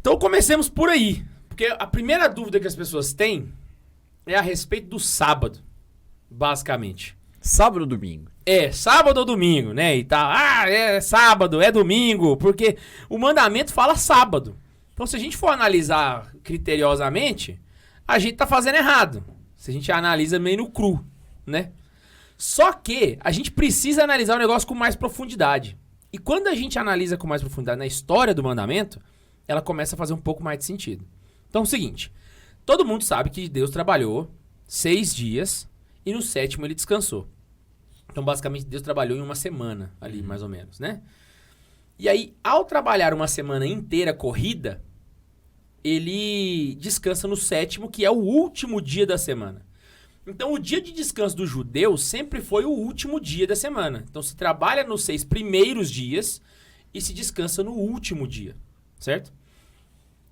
Então comecemos por aí. Porque a primeira dúvida que as pessoas têm é a respeito do sábado, basicamente. Sábado ou domingo? Sábado ou domingo, né? E tal. É sábado, é domingo, porque o mandamento fala sábado. Então, se a gente for analisar criteriosamente, a gente tá fazendo errado. Se a gente analisa meio no cru, né? Só que a gente precisa analisar o negócio com mais profundidade. E quando a gente analisa com mais profundidade na história do mandamento, ela começa a fazer um pouco mais de sentido. Então é o seguinte, todo mundo sabe que Deus trabalhou 6 dias e no 7º ele descansou. Então basicamente Deus trabalhou em uma semana ali, mais ou menos, né? E aí, ao trabalhar uma semana inteira corrida, ele descansa no 7º, que é o último dia da semana. Então, o dia de descanso do judeu sempre foi o último dia da semana. Então, se trabalha nos 6 primeiros dias e se descansa no último dia, certo?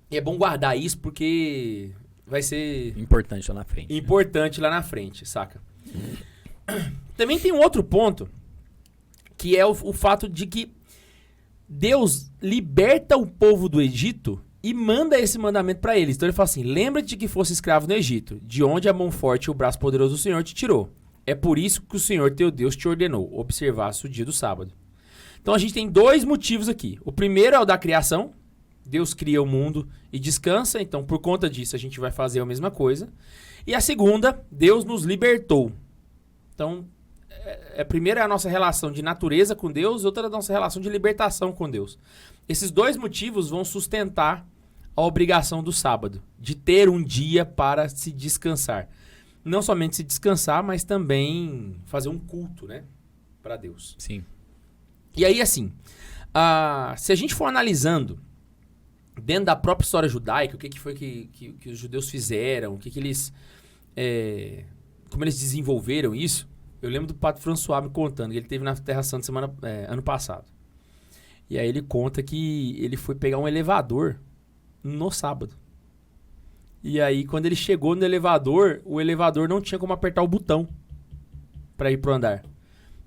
E é bom guardar isso porque vai ser... Importante lá na frente. Importante lá na frente, saca? Também tem um outro ponto, que é o fato de que Deus liberta o povo do Egito e manda esse mandamento para eles. Então ele fala assim, lembra-te de que fosse escravo no Egito, de onde a mão forte e o braço poderoso do Senhor te tirou. É por isso que o Senhor teu Deus te ordenou, observasse o dia do sábado. Então a gente tem 2 motivos aqui. O primeiro é o da criação. Deus cria o mundo e descansa, então por conta disso a gente vai fazer a mesma coisa. E a segunda, Deus nos libertou. Então, primeiro é a nossa relação de natureza com Deus, outra é a nossa relação de libertação com Deus. Esses 2 motivos vão sustentar a obrigação do sábado, de ter um dia para se descansar. Não somente se descansar, mas também fazer um culto, né, para Deus. Sim. E aí, assim, se a gente for analisando dentro da própria história judaica, o que foi que os judeus fizeram, como eles desenvolveram isso, eu lembro do Padre François me contando que ele esteve na Terra Santa ano passado. E aí ele conta que ele foi pegar um elevador no sábado. E aí quando ele chegou no elevador, o elevador não tinha como apertar o botão para ir pro andar.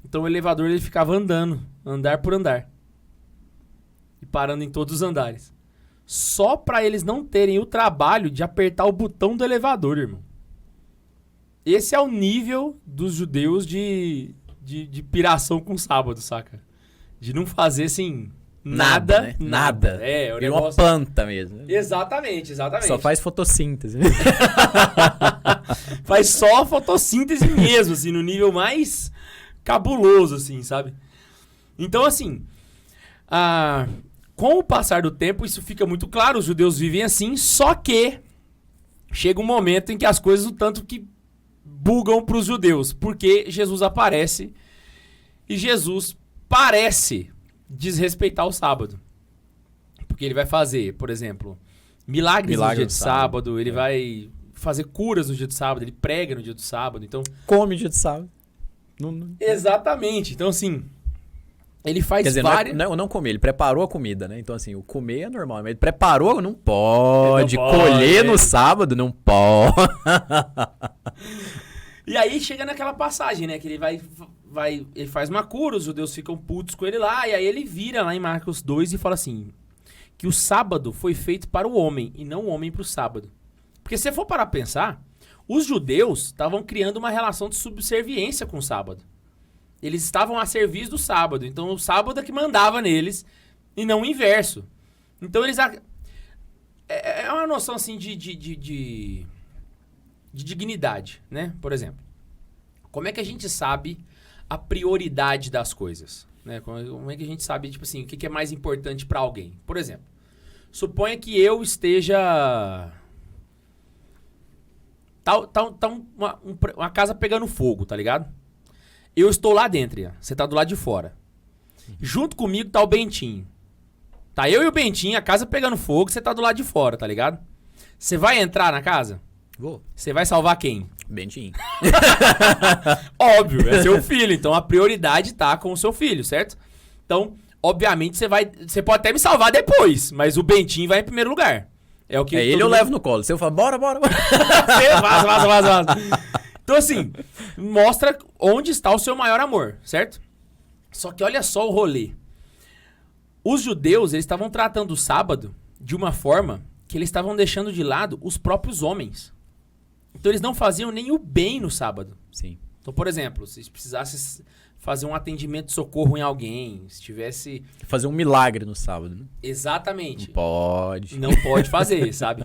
Então o elevador ele ficava andando, andar por andar. E parando em todos os andares. Só para eles não terem o trabalho de apertar o botão do elevador, irmão. Esse é o nível dos judeus de piração com sábado, saca? De não fazer, assim, nada. Né? Nada. É, o Vira negócio... uma planta mesmo. Exatamente. Só faz fotossíntese. Faz só fotossíntese mesmo, assim, no nível mais cabuloso, assim, sabe? Então, assim, com o passar do tempo, isso fica muito claro, os judeus vivem assim, só que chega um momento em que as coisas, o tanto que bugam para os judeus, porque Jesus aparece e Jesus parece desrespeitar o sábado. Porque ele vai fazer, por exemplo, milagres no dia de sábado, ele vai fazer curas no dia de sábado, ele prega no dia do sábado, então... Come no dia de sábado. Exatamente, então assim, ele faz Quer dizer, várias... não comer, ele preparou a comida, né? Então assim, o comer é normal, mas ele preparou, não pode. Colher no sábado, não pode. E aí chega naquela passagem, né? Que ele ele faz uma cura, os judeus ficam putos com ele lá, e aí ele vira lá em Marcos 2 e fala assim, que o sábado foi feito para o homem, e não o homem para o sábado. Porque se você for parar a pensar, os judeus estavam criando uma relação de subserviência com o sábado. Eles estavam a serviço do sábado, então o sábado é que mandava neles, e não o inverso. Então eles... É uma noção assim de dignidade, né? Por exemplo, como é que a gente sabe a prioridade das coisas, né? Como é que a gente sabe, tipo assim, o que é mais importante para alguém? Por exemplo, suponha que eu esteja... uma casa pegando fogo, tá ligado? Eu estou lá dentro, você tá do lado de fora. Junto comigo tá o Bentinho. Tá eu e o Bentinho, a casa pegando fogo, você tá do lado de fora, tá ligado? Você vai entrar na casa? Vou. Você vai salvar quem? Bentinho. Óbvio, é seu filho. Então a prioridade tá com o seu filho, certo? Então, obviamente, você pode até me salvar depois, mas o Bentinho vai em primeiro lugar. É o que ele eu levo no colo. Se eu falo, bora. Vaza. Então, assim, mostra onde está o seu maior amor, certo? Só que olha só o rolê. Os judeus, eles estavam tratando o sábado de uma forma que eles estavam deixando de lado os próprios homens. Então eles não faziam nem o bem no sábado. Sim. Então, por exemplo, se precisasse fazer um atendimento de socorro em alguém, se tivesse... Fazer um milagre no sábado, né? Exatamente. Não pode. Não pode fazer, sabe?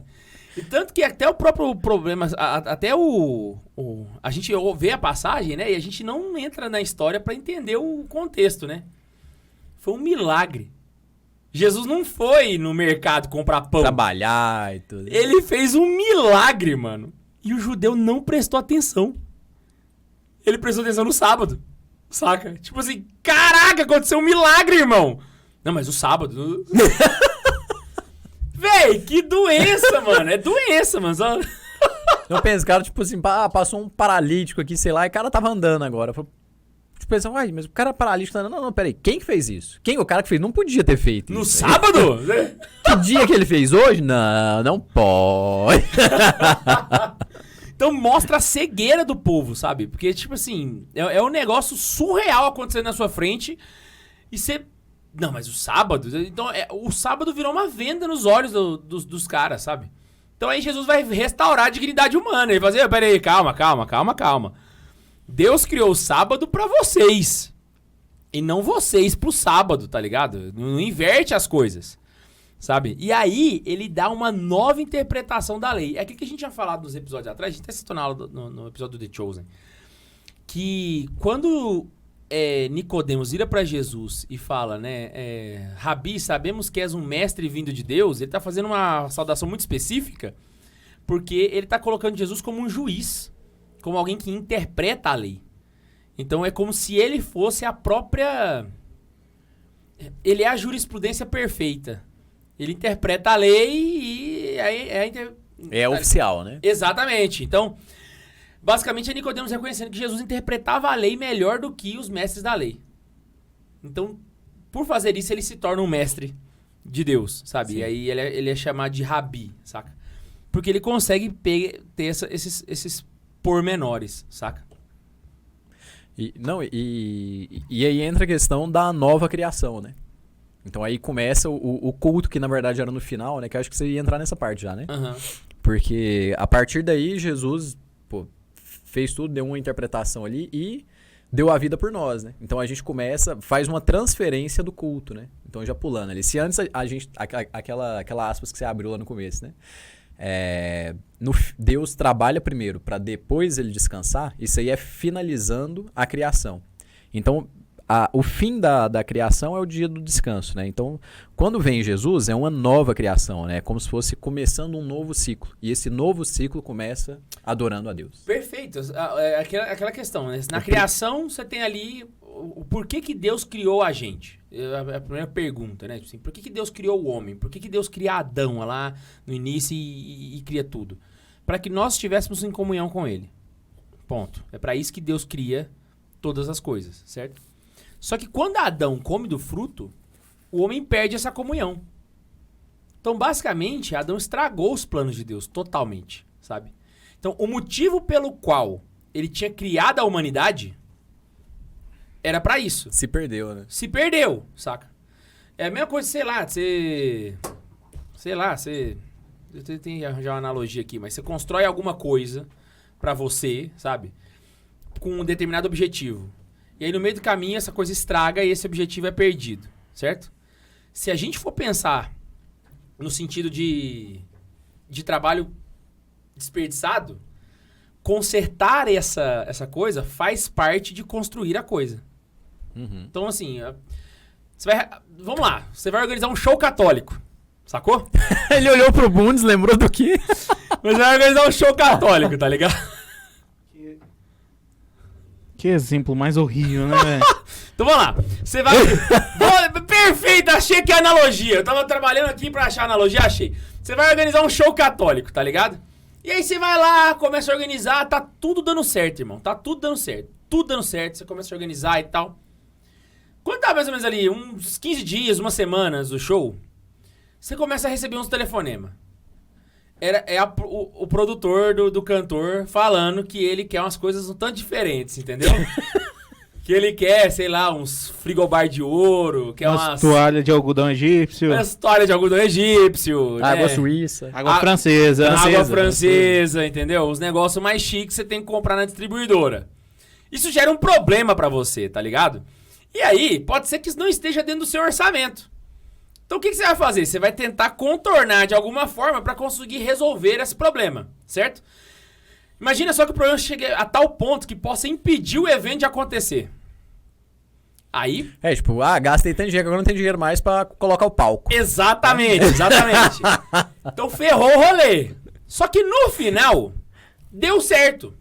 E tanto que até o próprio problema, até a gente vê a passagem, né? E a gente não entra na história para entender o contexto, né? Foi um milagre. Jesus não foi no mercado comprar pão. Trabalhar e tudo. Ele fez um milagre, mano. E o judeu não prestou atenção. Ele prestou atenção no sábado. Saca? Tipo assim, caraca, aconteceu um milagre, irmão. Não, mas o sábado... Véi, que doença, mano. É doença, mano. Só... Eu penso, cara, tipo assim, passou um paralítico aqui, sei lá, e o cara tava andando agora. Tipo, pensando, uai, mas o cara paralítico tá andando. Não, peraí, quem que fez isso? O cara que fez? Não podia ter feito no isso. No sábado? Que dia que ele fez hoje? Não, não pode. Então mostra a cegueira do povo, sabe? Porque, tipo assim, é um negócio surreal acontecendo na sua frente e você... Não, mas o sábado... Então, o sábado virou uma venda nos olhos dos caras, sabe? Então aí Jesus vai restaurar a dignidade humana. Ele vai dizer, peraí, calma. Deus criou o sábado pra vocês. E não vocês pro sábado, tá ligado? Não inverte as coisas. Sabe? E aí, ele dá uma nova interpretação da lei. É aquilo que a gente tinha falado nos episódios atrás, a gente até citou no episódio do The Chosen. Que quando Nicodemos vira para Jesus e fala, né? Rabi, sabemos que és um mestre vindo de Deus. Ele tá fazendo uma saudação muito específica, porque ele tá colocando Jesus como um juiz, como alguém que interpreta a lei. Então é como se ele fosse a própria... Ele é a jurisprudência perfeita. Ele interpreta a lei e aí... É oficial, né? Exatamente. Então, basicamente é Nicodemos reconhecendo que Jesus interpretava a lei melhor do que os mestres da lei. Então, por fazer isso, ele se torna um mestre de Deus, sabe? Sim. E aí ele é chamado de Rabi, saca? Porque ele consegue ter esses pormenores, saca? E aí entra a questão da nova criação, né? Então aí começa o culto, que na verdade era no final, né? Que eu acho que você ia entrar nessa parte já, né? Uhum. Porque a partir daí Jesus fez tudo, deu uma interpretação ali e deu a vida por nós, né? Então a gente faz uma transferência do culto, né? Então já pulando ali. Se antes a gente... Aquela aspas que você abriu lá no começo, né? Deus trabalha primeiro para depois ele descansar. Isso aí é finalizando a criação. Então... o fim da criação é o dia do descanso, né? Então, quando vem Jesus, é uma nova criação, né? É como se fosse começando um novo ciclo. E esse novo ciclo começa adorando a Deus. Perfeito. Aquela questão, né? Na criação, você tem ali o porquê que Deus criou a gente. É a primeira pergunta, né? Assim, por que Deus criou o homem? Por que Deus cria Adão lá no início e cria tudo? Para que nós estivéssemos em comunhão com ele. Ponto. É para isso que Deus cria todas as coisas, certo? Só que quando Adão come do fruto, o homem perde essa comunhão. Então, basicamente, Adão estragou os planos de Deus totalmente, sabe? Então, o motivo pelo qual ele tinha criado a humanidade era pra isso. Se perdeu, né? Se perdeu, saca? É a mesma coisa, sei lá, eu tenho que arranjar uma analogia aqui, mas você constrói alguma coisa pra você, sabe? Com um determinado objetivo. E aí, no meio do caminho, essa coisa estraga e esse objetivo é perdido, certo? Se a gente for pensar no sentido de trabalho desperdiçado, consertar essa coisa faz parte de construir a coisa. Uhum. Então, assim, vamos lá, você vai organizar um show católico, sacou? Ele olhou pro Bundes, lembrou do quê? Mas vai organizar um show católico, tá ligado? Que exemplo mais horrível, né, velho? Então vamos lá. Você vai... Perfeito, achei que é analogia. Eu tava trabalhando aqui pra achar analogia, achei. Você vai organizar um show católico, tá ligado? E aí você vai lá, começa a organizar, tá tudo dando certo, irmão. Tá tudo dando certo. Tudo dando certo, você começa a organizar e tal. Quando tá mais ou menos ali, uns 15 dias, umas semanas do show, você começa a receber uns telefonemas. O produtor do cantor falando que ele quer umas coisas um tanto diferentes, entendeu? Que ele quer, sei lá, uns frigobar de ouro, quer Umas toalhas de algodão egípcio. Uma história de algodão egípcio. Água né? suíça. Água francesa. Água francesa, entendeu? Os negócios mais chiques você tem que comprar na distribuidora. Isso gera um problema pra você, tá ligado? E aí, pode ser que isso não esteja dentro do seu orçamento. Então o que você vai fazer? Você vai tentar contornar de alguma forma pra conseguir resolver esse problema, certo? Imagina só que o problema chegue a tal ponto que possa impedir o evento de acontecer. Aí... tipo, gastei tanto dinheiro, agora não tenho dinheiro mais pra colocar o palco. Exatamente. Então ferrou o rolê. Só que no final, deu certo.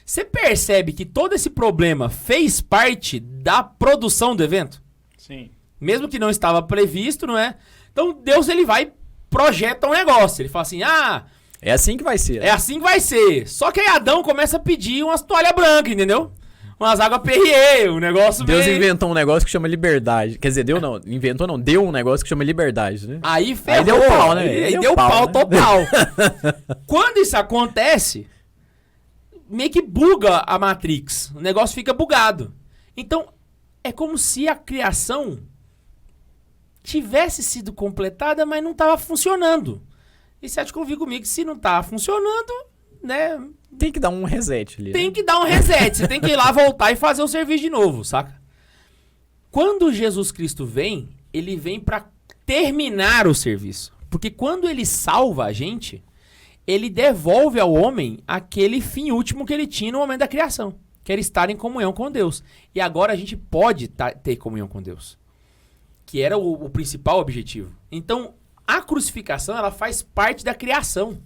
Você percebe que todo esse problema fez parte da produção do evento? Sim. Mesmo que não estava previsto, não é? Então Deus, ele vai, projeta um negócio. Ele fala assim, é assim que vai ser. é assim que vai ser. Só que aí Adão começa a pedir umas toalhas brancas, entendeu? Umas águas Perrier, um negócio Deus meio... inventou um negócio que chama liberdade. Quer dizer, deu um negócio que chama liberdade, né? Aí ferrou. Aí deu pau, né? Aí deu pau né? total. Quando isso acontece, meio que buga a Matrix. O negócio fica bugado. Então, é como se a criação tivesse sido completada, mas não estava funcionando. E você acha que ouvir comigo que se não está funcionando, né? Tem que dar um reset ali. Tem que dar um reset. Você tem que ir lá, voltar e fazer o serviço de novo, saca? Quando Jesus Cristo vem, ele vem para terminar o serviço. Porque quando ele salva a gente, ele devolve ao homem aquele fim último que ele tinha no momento da criação, que era estar em comunhão com Deus. E agora a gente pode ter comunhão com Deus, que era o principal objetivo. Então, a crucificação, ela faz parte da criação.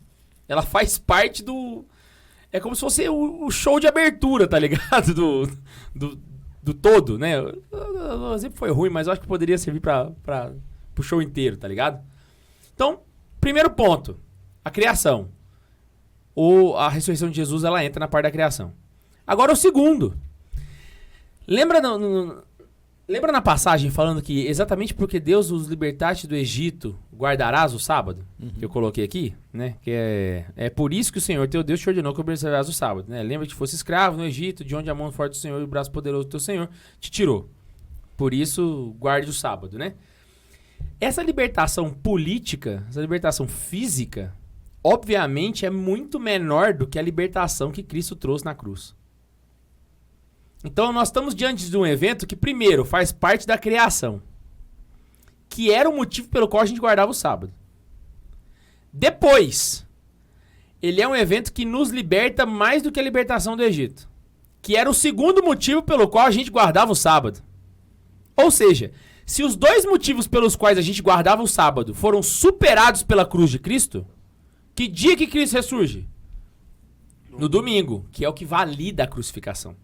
Ela faz parte do... É como se fosse o show de abertura, tá ligado? Do todo, né? O exemplo foi ruim, mas eu acho que poderia servir pro show inteiro, tá ligado? Então, primeiro ponto. A criação. A ressurreição de Jesus, ela entra na parte da criação. Agora o segundo. Lembra na passagem falando que exatamente porque Deus os libertaste do Egito, guardarás o sábado? Que eu coloquei aqui, né? Que é por isso que o Senhor teu Deus te ordenou que observarás o sábado, né? Lembra que fosse escravo no Egito, de onde a mão forte do Senhor e o braço poderoso do teu Senhor te tirou. Por isso, guarde o sábado, né? Essa libertação política, essa libertação física, obviamente é muito menor do que a libertação que Cristo trouxe na cruz. Então nós estamos diante de um evento que primeiro faz parte da criação, que era o motivo pelo qual a gente guardava o sábado. Depois, ele é um evento que nos liberta mais do que a libertação do Egito, que era o segundo motivo pelo qual a gente guardava o sábado. Ou seja, se os dois motivos pelos quais a gente guardava o sábado foram superados pela cruz de Cristo, que dia que Cristo ressurge? No domingo, que é o que valida a crucificação.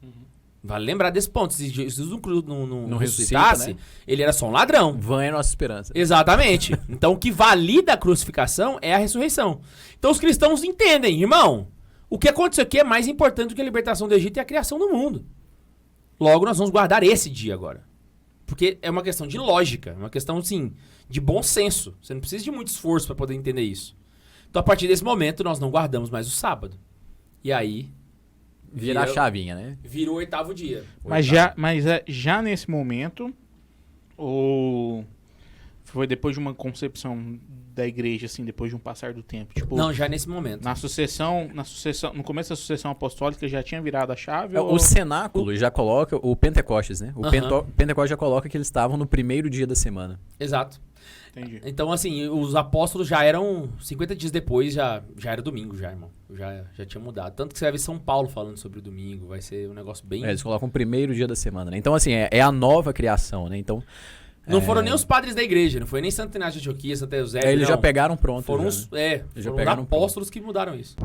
Vale lembrar desse ponto. Se Jesus não ressuscitasse, né? Ele era só um ladrão. Vã é nossa esperança. Exatamente. Então o que valida a crucificação é a ressurreição. Então os cristãos entendem, irmão, o que aconteceu aqui é mais importante do que a libertação do Egito e a criação do mundo. Logo nós vamos guardar esse dia agora. Porque é uma questão de lógica, uma questão, assim, de bom senso. Você não precisa de muito esforço para poder entender isso. Então a partir desse momento nós não guardamos mais o sábado. E aí... Vira a chavinha, né? Vira o 8º dia. Mas já nesse momento, foi depois de uma concepção da igreja, assim, depois de um passar do tempo? Tipo, não, já nesse momento. Na sucessão, no começo da sucessão apostólica já tinha virado a chave? O cenáculo já coloca o Pentecostes, né? O Pentecostes já coloca que eles estavam no primeiro dia da semana. Exato. Entendi. Então, assim, os apóstolos já eram 50 dias depois, já era domingo, já, irmão. Já tinha mudado. Tanto que você vai ver São Paulo falando sobre o domingo, vai ser um negócio bem... Eles colocam o primeiro dia da semana, né? Então, assim, é a nova criação, né? Então... Não foram nem os padres da igreja, não foi nem Santo Inácio de Antioquia, Santo Eusébio, eles já pegaram pronto. Foram já, os já apóstolos que mudaram isso.